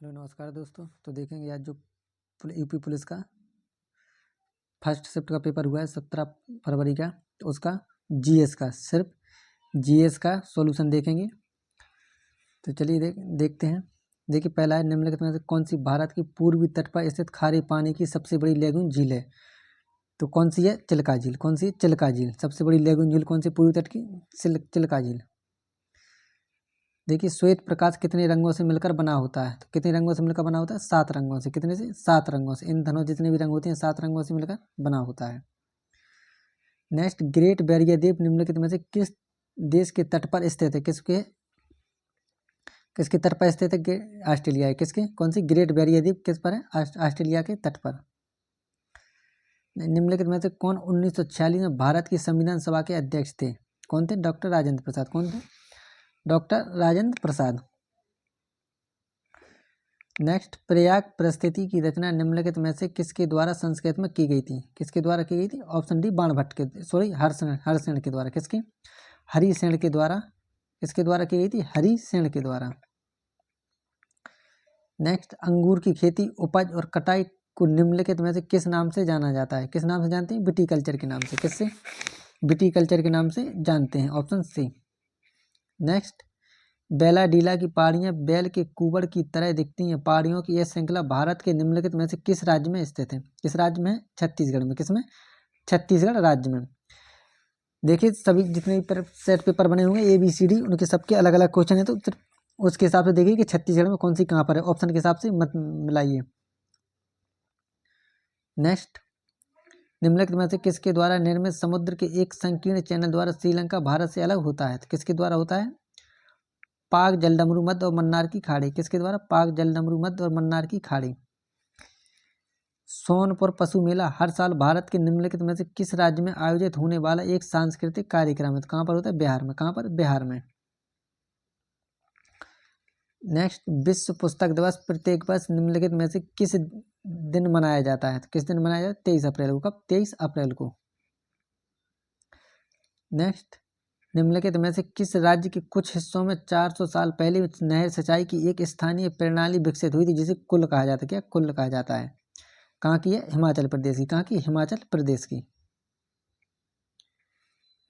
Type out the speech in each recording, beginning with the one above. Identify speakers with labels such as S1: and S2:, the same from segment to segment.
S1: Hello नमस्कार दोस्तों। तो देखेंगे आज जो यूपी पुलिस का फर्स्ट शिफ्ट का पेपर हुआ है 17 फरवरी का, तो उसका जीएस का सिर्फ जीएस का सॉल्यूशन देखेंगे। तो चलिए देखते हैं। देखिए पहला है, निम्नलिखित में से कौन सी भारत की पूर्वी तट पर स्थित खारे पानी की सबसे बड़ी लेगून झील है? तो कौन सी है? चिल्का झील। कौन सी? चिल्का झील। सबसे बड़ी लेगून झील कौन सी पूर्वी तट की? चिल्का झील। देखिए श्वेत प्रकाश कितने रंगों से मिलकर बना होता है? तो कितने रंगों से मिलकर बना होता है? 7 रंगों से। कितने से? 7 रंगों से। इन धनों जितने भी रंग होते हैं 7 रंगों से मिलकर बना होता है। नेक्स्ट, ग्रेट बैरियर रीफ निम्नलिखित में से किस देश के तट पर स्थित है? किसके तट पर स्थित है? ऑस्ट्रेलिया है। किसके? कौन सी? ग्रेट बैरियर रीफ किस पर है? ऑस्ट्रेलिया के तट पर। निम्नलिखित में से कौन 1946 में भारत की संविधान सभा के अध्यक्ष थे? कौन थे? डॉक्टर राजेंद्र प्रसाद। कौन थे? डॉक्टर राजेंद्र प्रसाद। नेक्स्ट, प्रयाग परिस्थिति की रचना निम्नलिखित में से किसके द्वारा संस्कृत में की गई थी? किसके द्वारा की गई थी? ऑप्शन डी, बाणभट्ट के, सॉरी हरिसेन के द्वारा। किसके? हरिसेन के द्वारा। किसके द्वारा की गई थी? हरिसेन के द्वारा। नेक्स्ट, अंगूर की खेती, उपज और कटाई को निम्नलिखित में से किस नाम से जाना जाता है? किस नाम से जानते हैं? विटीकल्चर के नाम से। किससे? विटीकल्चर के नाम से जानते हैं। Option C. नेक्स्ट, बेलाडीला की पहाड़ियां बैल के कुबड़ की तरह दिखती हैं। पहाड़ियों की यह श्रृंखला भारत के निम्नलिखित में से किस राज्य में स्थित है? किस राज्य में? छत्तीसगढ़ में। किसमें? छत्तीसगढ़ राज्य में। देखिए सभी जितने भी सेट पेपर बने होंगे ABCD, उनके सबके अलग अलग क्वेश्चन है, तो उसके हिसाब से देखिए कि छत्तीसगढ़ में कौन सी कहाँ पर है। ऑप्शन के हिसाब से मत मिलाइए। नेक्स्ट, निम्नलिखित में से किसके द्वारा निर्मित समुद्र के एक संकीर्ण चैनल द्वारा श्रीलंका भारत से अलग होता है? तो किसके द्वारा होता है? पाक, जलडमरू मध्य और मन्नार की खाड़ी। किसके द्वारा? पाक, जलडमरू मध्य और मन्नार की खाड़ी। सोनपुर पशु मेला हर साल भारत के निम्नलिखित में से किस राज्य में आयोजित होने वाला एक सांस्कृतिक कार्यक्रम है? तो कहाँ पर होता है? बिहार में। कहाँ पर? बिहार में। नेक्स्ट, विश्व पुस्तक दिवस प्रत्येक वर्ष निम्नलिखित में से किस दिन मनाया जाता है? तो किस दिन मनाया जाता है? 23 अप्रैल को। कब? 23 अप्रैल को। नेक्स्ट, निम्नलिखित में से किस राज्य के कुछ हिस्सों में 400 साल पहले नहर सिंचाई की एक स्थानीय प्रणाली विकसित हुई थी जिसे कुल कहा जाता है? क्या कुल कहा जाता है? कहाँ की है? हिमाचल प्रदेश की। कहाँ की? हिमाचल प्रदेश की।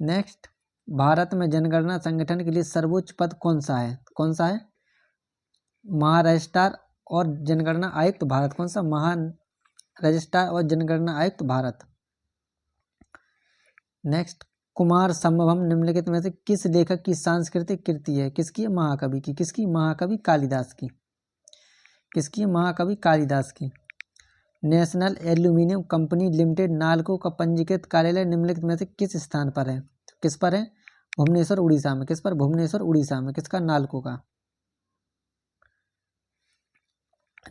S1: नेक्स्ट, भारत में जनगणना संगठन के लिए सर्वोच्च पद कौन सा है? कौन सा है? महारजिस्ट्रार और जनगणना आयुक्त भारत। कौन सा? महारजिस्ट्रार और जनगणना आयुक्त भारत। नेक्स्ट, कुमार संभवम निम्नलिखित में से किस लेखक की सांस्कृतिक कृति है? किसकी? महाकवि की। किसकी? महाकवि कालिदास की। किसकी? महाकवि कालिदास की। National aluminium company limited NALCO का पंजीकृत कार्यालय निम्नलिखित में से किस स्थान पर है? किस पर है? भुवनेश्वर उड़ीसा में। किस पर? भुवनेश्वर उड़ीसा में। किसका? नालको का।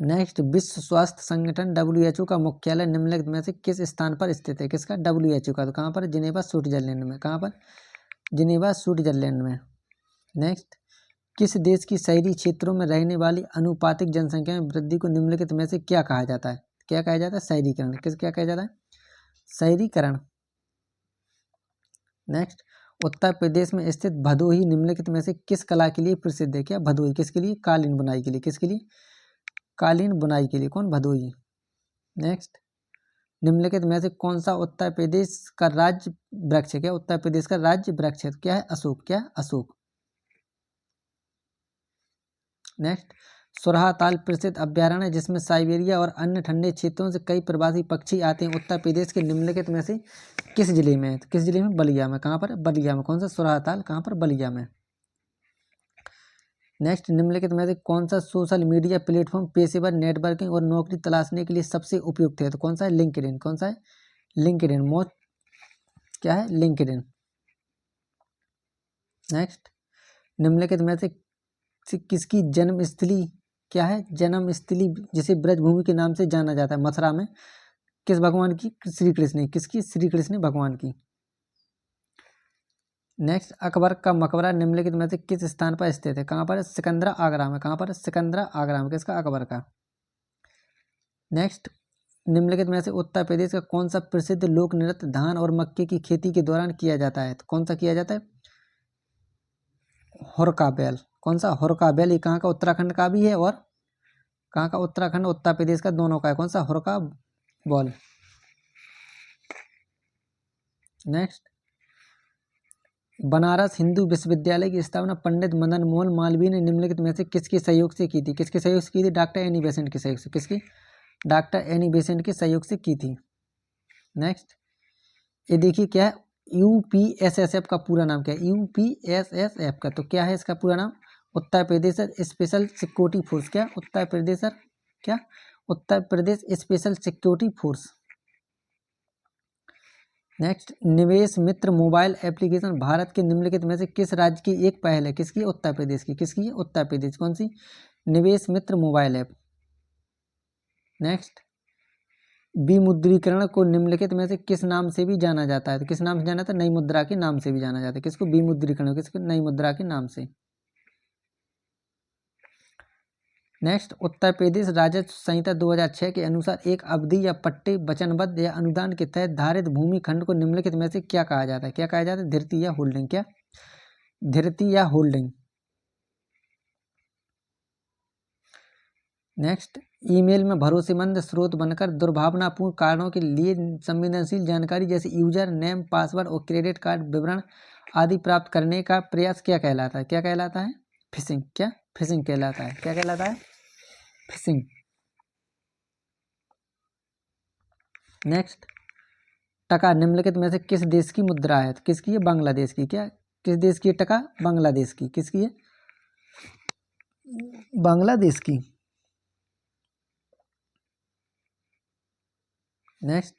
S1: नेक्स्ट, विश्व स्वास्थ्य संगठन WHO का मुख्यालय निम्नलिखित में से किस स्थान पर स्थित है? किसका? WHO का। तो कहाँ पर? जिनेवा, स्विट्जरलैंड में। कहाँ पर? जिनेवा, स्विट्जरलैंड में। नेक्स्ट, किस देश की शहरी क्षेत्रों में रहने वाली अनुपातिक जनसंख्या में वृद्धि को निम्नलिखित में से क्या कहा जाता है? क्या कहा जाता है? शहरीकरण। क्या कहा जाता है? शहरीकरण। नेक्स्ट, उत्तर प्रदेश में स्थित भदोही निम्नलिखित में से किस कला के लिए प्रसिद्ध है? क्या? भदोही किसके लिए? कालीन बुनाई के लिए। किसके लिए? कालीन बुनाई के लिए। कौन? भदोही। नेक्स्ट, निम्नलिखित में से कौन सा उत्तर प्रदेश का राज्य वृक्ष है? क्या? उत्तर प्रदेश का राज्य वृक्ष है? क्या है? अशोक। क्या है? अशोक। नेक्स्ट, सुरहाताल प्रसिद्ध अभ्यारण्य जिसमें साइबेरिया और अन्य ठंडे क्षेत्रों से कई प्रवासी पक्षी आते हैं, उत्तर प्रदेश के निम्नलिखित में से किस जिले में है? किस जिले में? बलिया में। कहाँ पर? बलिया में। कौन सा? सुरहाताल। कहाँ पर? बलिया में। नेक्स्ट, निम्नलिखित में से कौन सा सोशल मीडिया प्लेटफॉर्म पेशेवर नेटवर्किंग और नौकरी तलाशने के लिए सबसे उपयुक्त है? तो कौन सा है? लिंक्डइन। कौन सा है? लिंक्डइन। मोस्ट क्या है? लिंक्डइन। नेक्स्ट, निम्नलिखित में से किसकी जन्मस्थली क्या है? जन्मस्थली जिसे ब्रजभूमि के नाम से जाना जाता है, मथुरा में, किस भगवान की? श्री कृष्ण। किसकी? श्री कृष्ण भगवान की। नेक्स्ट, अकबर का मकबरा निम्नलिखित में से किस स्थान पर स्थित है? कहाँ पर? सिकंदरा, आगरा में। कहाँ पर? सिकंदरा, आगरा में। किसका? अकबर का। नेक्स्ट, निम्नलिखित में से उत्तर प्रदेश का कौन सा प्रसिद्ध लोक नृत्य धान और मक्के की खेती के दौरान किया जाता है? तो कौन सा किया जाता है? हुरका बैल। कौन सा? हुरका बैल। ये कहाँ का? उत्तराखंड का भी है और कहाँ का? उत्तराखंड उत्तर प्रदेश का, दोनों का है। कौन सा? हुरका बॉल। नेक्स्ट, बनारस हिंदू विश्वविद्यालय की स्थापना पंडित मदन मोहन मालवीय ने निम्नलिखित में से किसके सहयोग से की थी? किसके सहयोग से की थी? डॉक्टर एनी बेसेंट के सहयोग से। किसकी? डॉक्टर एनी बेसेंट के सहयोग से की थी। नेक्स्ट, ये देखिए क्या है, यूपीएसएसएफ का पूरा नाम क्या है? यूपीएसएसएफ का तो क्या है इसका पूरा नाम? Uttar Pradesh special security force. क्या? उत्तर प्रदेश क्या? Uttar Pradesh special security force. Next, निवेश मित्र मोबाइल एप्लीकेशन भारत के निम्नलिखित में से किस राज्य की एक पहल है? किसकी? उत्तर प्रदेश की। किसकी है? उत्तर प्रदेश। कौन सी? निवेश मित्र मोबाइल ऐप। नेक्स्ट, विमुद्रीकरण को निम्नलिखित में से किस नाम से भी जाना जाता है? तो किस नाम से जाना जाता है? नई मुद्रा के नाम से भी जाना जाता है। किसको? विमुद्रीकरण। किसको? नई मुद्रा के नाम से। नेक्स्ट, उत्तर प्रदेश राजस्व संहिता 2006 के अनुसार एक अवधि या पट्टे वचनबद्ध या अनुदान के तहत धारित भूमि खंड को निम्नलिखित में से क्या कहा जाता है? क्या कहा जाता है? धृति या होल्डिंग। क्या? धृति या होल्डिंग। नेक्स्ट, ईमेल में भरोसेमंद स्रोत बनकर दुर्भावनापूर्ण कारणों के लिए संवेदनशील जानकारी जैसे यूजर नेम, पासवर्ड और क्रेडिट कार्ड विवरण आदि प्राप्त करने का प्रयास क्या कहलाता है? क्या कहलाता है? फिशिंग। क्या? फिशिंग कहलाता है। क्या कहलाता है? फिशिंग। नेक्स्ट, टका निम्नलिखित में से किस देश की मुद्रा है? तो किसकी है? बांग्लादेश की। क्या? किस देश की है टका? बांग्लादेश की। किसकी है? बांग्लादेश की। नेक्स्ट,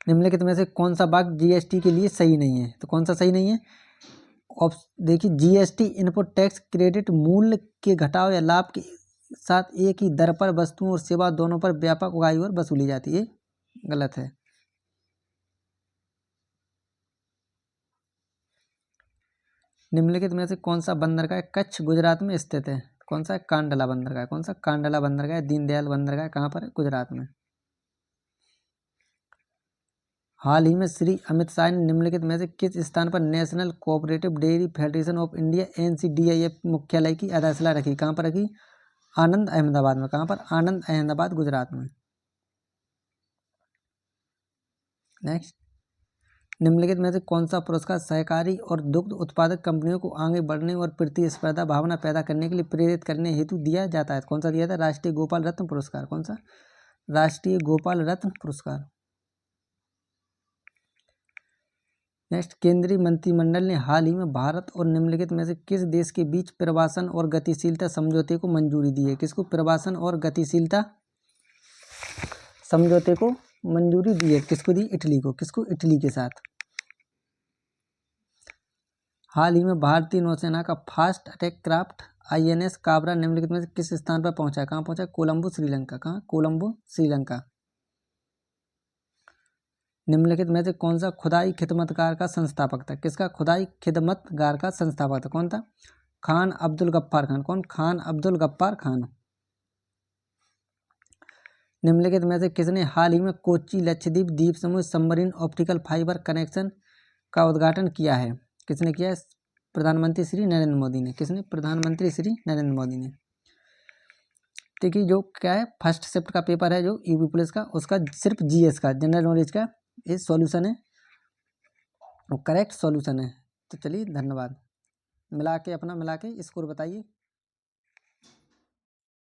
S1: निम्नलिखित में से कौन सा वाक्य जीएसटी के लिए सही नहीं है? तो कौन सा सही नहीं है? देखिए, जीएसटी इनपुट टैक्स क्रेडिट मूल्य के घटाव या लाभ के साथ एक ही दर पर वस्तुओं और सेवा दोनों पर व्यापक उगाही और वसूली जाती है। गलत है। निम्नलिखित में से कौन सा बंदरगाह कच्छ गुजरात में स्थित है? कौन सा? कांडला बंदरगाह। कौन सा? कांडला बंदरगाह। दीनदयाल बंदरगाह कहाँ पर है? गुजरात में। हाल ही में श्री अमित शाह ने निम्नलिखित में से किस स्थान पर national cooperative dairy federation of India NCDIF मुख्यालय की आधारशिला रखी? कहाँ पर रखी? आनंद अहमदाबाद में। कहाँ पर? आनंद अहमदाबाद गुजरात में। नेक्स्ट, निम्नलिखित में से कौन सा पुरस्कार सहकारी और दुग्ध उत्पादक कंपनियों को आगे बढ़ने और प्रतिस्पर्धा भावना पैदा करने के लिए प्रेरित करने हेतु दिया जाता है? कौन सा दिया था? राष्ट्रीय गोपाल रत्न पुरस्कार। कौन सा? राष्ट्रीय गोपाल रत्न पुरस्कार। नेक्स्ट, केंद्रीय मंत्रिमंडल ने हाल ही में भारत और निम्नलिखित में से किस देश के बीच प्रवासन और गतिशीलता समझौते को मंजूरी दी है? किसको? प्रवासन और गतिशीलता समझौते को मंजूरी दी है। किसको दी? इटली को। किसको? इटली के साथ। हाल ही में भारतीय नौसेना का fast attack craft INS Kabra निम्नलिखित में से किस स्थान पर पहुंचा है? कहाँ पहुंचा? कोलंबो श्रीलंका। कहाँ? कोलंबो श्रीलंका। निम्नलिखित में से कौन सा खुदाई खिदमतगार का संस्थापक था? किसका? खुदाई खिदमतगार का संस्थापक था। कौन था? खान अब्दुल गफ्फार खान। कौन? खान अब्दुल गफ्फार खान। निम्नलिखित में से किसने हाल ही में कोच्चि लक्षद्वीप द्वीप समूह सबमरीन ऑप्टिकल फाइबर कनेक्शन का उद्घाटन किया है? किसने किया है? प्रधानमंत्री श्री नरेंद्र मोदी ने। किसने? प्रधानमंत्री श्री नरेंद्र मोदी ने। देखिए, जो क्या है, फर्स्ट शिफ्ट का पेपर है जो यूपी पुलिस का, उसका सिर्फ GS का, जनरल नॉलेज का ये सॉल्यूशन है, वो करेक्ट सॉल्यूशन है। तो चलिए, धन्यवाद। मिला के स्कोर बताइए।